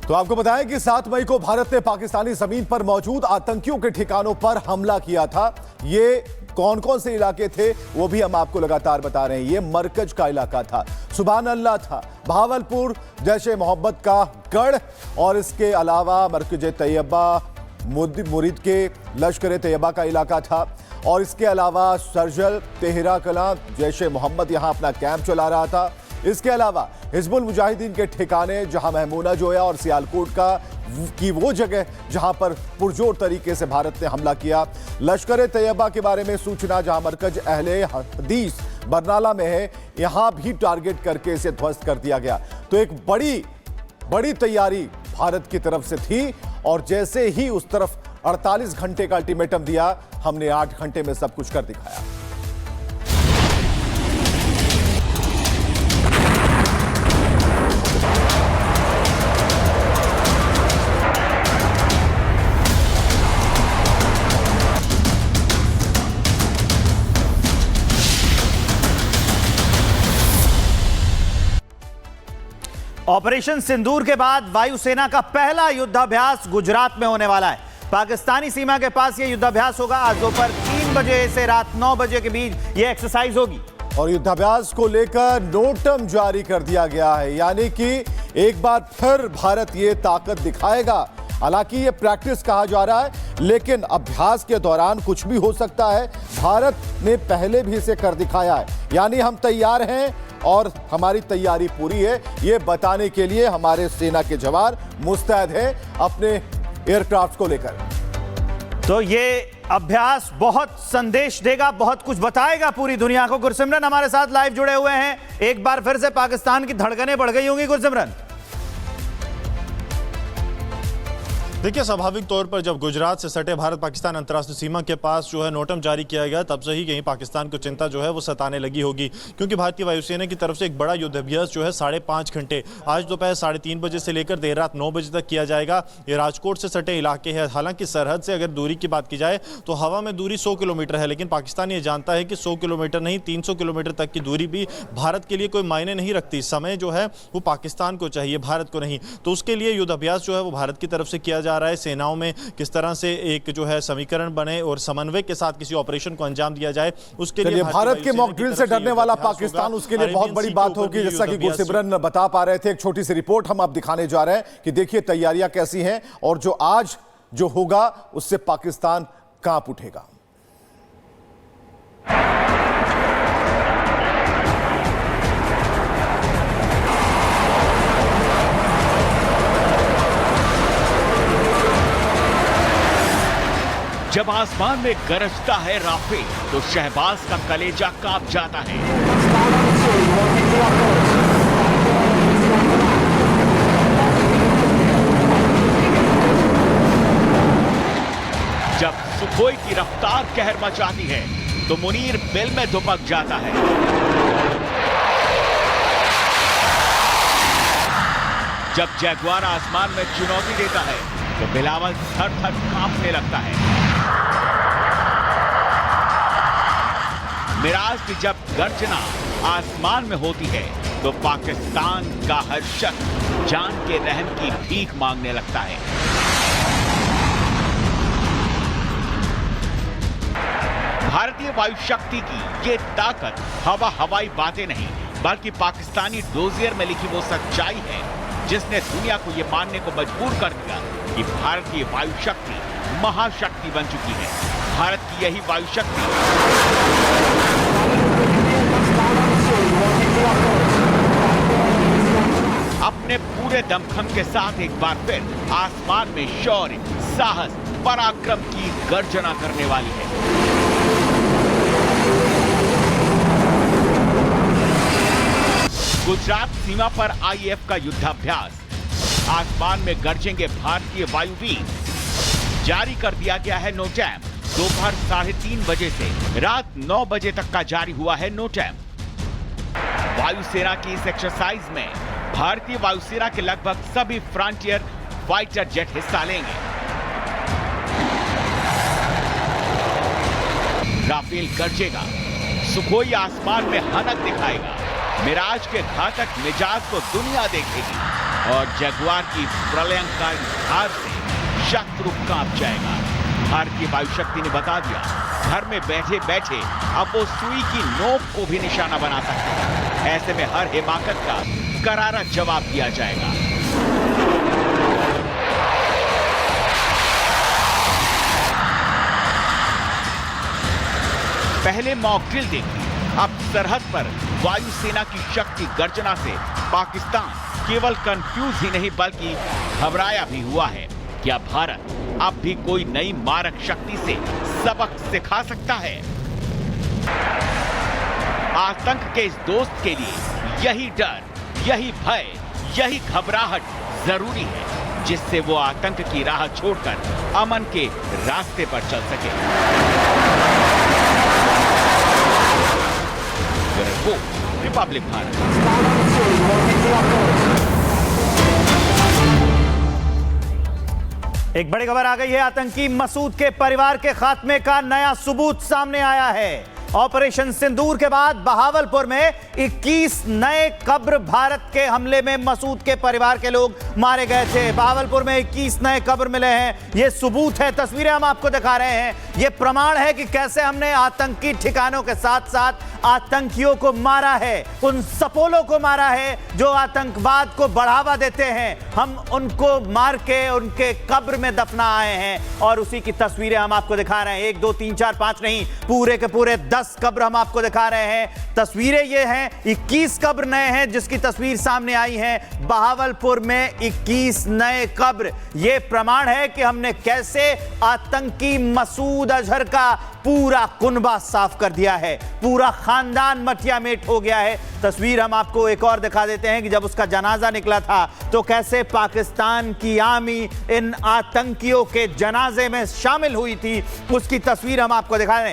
तो आपको बताएं कि 7 मई को भारत ने पाकिस्तानी जमीन पर मौजूद आतंकियों के ठिकानों पर हमला किया था। ये कौन कौन से इलाके थे वो भी हम आपको लगातार बता रहे हैं। ये मरकज का इलाका था, सुभान अल्लाह था, भावलपुर जैशे मोहब्बत का गढ़, और इसके अलावा मरकज तैयबा मुरीद के लश्कर तैयबा का इलाका था, और इसके अलावा सरजल तेहरा कलां जैशे मोहम्मद यहां अपना कैंप चला रहा था। इसके अलावा हिजबुल मुजाहिदीन के ठिकाने जहां महमूना जोया और सियालकोट की वो जगह जहां पर पुरजोर तरीके से भारत ने हमला किया। लश्कर तैयबा के बारे में सूचना जहां मरकज अहले हदीस बरनाला में है, यहां भी टारगेट करके इसे ध्वस्त कर दिया गया। तो एक बड़ी तैयारी भारत की तरफ से थी, और जैसे ही उस तरफ 48 घंटे का अल्टीमेटम दिया, हमने 8 घंटे में सब कुछ कर दिखाया। ऑपरेशन सिंदूर के बाद वायुसेना का पहला युद्धाभ्यास गुजरात में होने वाला है। पाकिस्तानी सीमा के पास यह युद्धाभ्यास होगा। आज दोपहर 3 बजे से रात 9 बजे के बीच यह एक्सरसाइज होगी, और युद्धाभ्यास को लेकर नोटम जारी कर दिया गया है, यानी कि एक बार फिर भारत ये ताकत दिखाएगा। हालांकि ये प्रैक्टिस कहा जा रहा है, लेकिन अभ्यास के दौरान कुछ भी हो सकता है। भारत ने पहले भी इसे कर दिखाया है, यानी हम तैयार हैं और हमारी तैयारी पूरी है, ये बताने के लिए हमारे सेना के जवान मुस्तैद हैं अपने एयरक्राफ्ट को लेकर। तो ये अभ्यास बहुत संदेश देगा, बहुत कुछ बताएगा पूरी दुनिया को। गुरसिमरन हमारे साथ लाइव जुड़े हुए हैं। एक बार फिर से पाकिस्तान की धड़कनें बढ़ गई होंगी गुरसिमरन। देखिए, स्वाभाविक तौर पर जब गुजरात से सटे भारत पाकिस्तान अंतर्राष्ट्रीय सीमा के पास जो है नोटम जारी किया गया, तब से ही कहीं पाकिस्तान को चिंता जो है वो सताने लगी होगी, क्योंकि भारतीय वायुसेना की तरफ से एक बड़ा युद्धाभ्यास जो है 5.5 घंटे आज दोपहर 3:30 बजे से लेकर देर रात 9 बजे तक किया जाएगा। ये राजकोट से सटे इलाके हैं। हालांकि सरहद से अगर दूरी की बात की जाए तो हवा में दूरी 100 किलोमीटर है, लेकिन पाकिस्तान ये जानता है कि 100 किलोमीटर नहीं 300 किलोमीटर तक की दूरी भी भारत के लिए कोई मायने नहीं रखती। समय जो है वो पाकिस्तान को चाहिए, भारत को नहीं। तो उसके लिए युद्धाभ्यास जो है वो भारत की तरफ से किया जा रहा है। सेनाओं में किस तरह से एक जो है समीकरण बने और समन्वय के साथ किसी ऑपरेशन को अंजाम दिया जाए, उसके लिए भारत के मॉक ड्रिल से डरने वाला पाकिस्तान, उसके लिए बहुत बड़ी बात होगी। जैसा कि गुरसिमरन बता पा रहे थे, एक छोटी सी रिपोर्ट हम आप दिखाने जा रहे हैं कि देखिए तैयारियां कैसी हैं, और जो आज जो होगा उससे पाकिस्तान कांप उठेगा। जब आसमान में गरजता है राफेल, तो शहबाज का कलेजा कांप जाता है। जब सुखोई की रफ्तार कहर मचाती है, तो मुनीर बिल में दुबक जाता है। जब जैगुआर आसमान में चुनौती देता है, तो बिलावल थर-थर कांपने लगता है। मिराज की जब गर्जना आसमान में होती है, तो पाकिस्तान का हर शख्स जान के रहम की भीख मांगने लगता है। भारतीय वायु शक्ति की ये ताकत हवाई बातें नहीं, बल्कि पाकिस्तानी डोजियर में लिखी वो सच्चाई है जिसने दुनिया को ये मानने को मजबूर कर दिया कि भारतीय वायु शक्ति महाशक्ति बन चुकी है। भारत की यही वायु शक्ति अपने पूरे दमखम के साथ एक बार फिर आसमान में शौर्य, साहस, पराक्रम की गर्जना करने वाली है। गुजरात सीमा पर आईएएफ का युद्धाभ्यास, आसमान में गरजेंगे भारतीय वायुवीर। जारी कर दिया गया है नोटैम। दोपहर 3:30 बजे से रात 9 बजे तक का जारी हुआ है नोटैम। वायुसेना की इस एक्सरसाइज में भारतीय वायुसेना के लगभग सभी फ्रंटियर फाइटर जेट हिस्सा लेंगे। राफेल गरजेगा, सुखोई आसमान में हनक दिखाएगा, मिराज के घातक मिजाज को दुनिया देखेगी। और जगुआर की प्रलयंकारी धार से शत्रु कांप जाएगा। भारतीय वायु शक्ति ने बता दिया, घर में बैठे बैठे अब वो सुई की नोक को भी निशाना बना सकते हैं। ऐसे में हर हिमाकत का करारा जवाब दिया जाएगा। पहले मॉक ड्रिल देखी, अब सरहद पर वायुसेना की शक्ति गर्जना से पाकिस्तान केवल कंफ्यूज ही नहीं बल्कि घबराया भी हुआ है। क्या भारत अब भी कोई नई मारक शक्ति से सबक सिखा सकता है? आतंक के इस दोस्त के लिए यही डर, यही भय, यही घबराहट जरूरी है, जिससे वो आतंक की राह छोड़कर अमन के रास्ते पर चल सके। रिपब्लिक भारत। एक बड़ी खबर आ गई है। आतंकी मसूद के परिवार के खात्मे का नया सबूत सामने आया है। ऑपरेशन सिंदूर के बाद बहावलपुर में 21 नए कब्र भारत के हमले में मसूद के परिवार के लोग मारे गए थे। बहावलपुर में 21 नए कब्र मिले हैं। यह सबूत है, तस्वीरें हम आपको दिखा रहे हैं। यह प्रमाण है कि कैसे हमने आतंकी ठिकानों के साथ साथ आतंकियों को मारा है, उन सपोलों को मारा है जो आतंकवाद को बढ़ावा देते हैं। हम उनको मार के उनके कब्र में दफना आए हैं और उसी की तस्वीरें हम आपको दिखा रहे हैं। 1 2 3 4 5 नहीं, पूरे के पूरे 10 कब्र हम आपको दिखा रहे हैं। तस्वीरें ये हैं, 21 कब्र नए हैं जिसकी तस्वीर सामने आई है। बहावलपुर में 21 नए कब्र। यह प्रमाण है कि हमने कैसे आतंकी मसूद अजहर का पूरा कुनबा साफ कर दिया है, पूरा खानदान मटिया मेट हो गया है। तस्वीर हम आपको एक और दिखा देते हैं कि जब उसका जनाजा निकला था तो कैसे पाकिस्तान की आर्मी इन आतंकियों के जनाजे में शामिल हुई थी, उसकी तस्वीर हम आपको दिखा रहे हैं।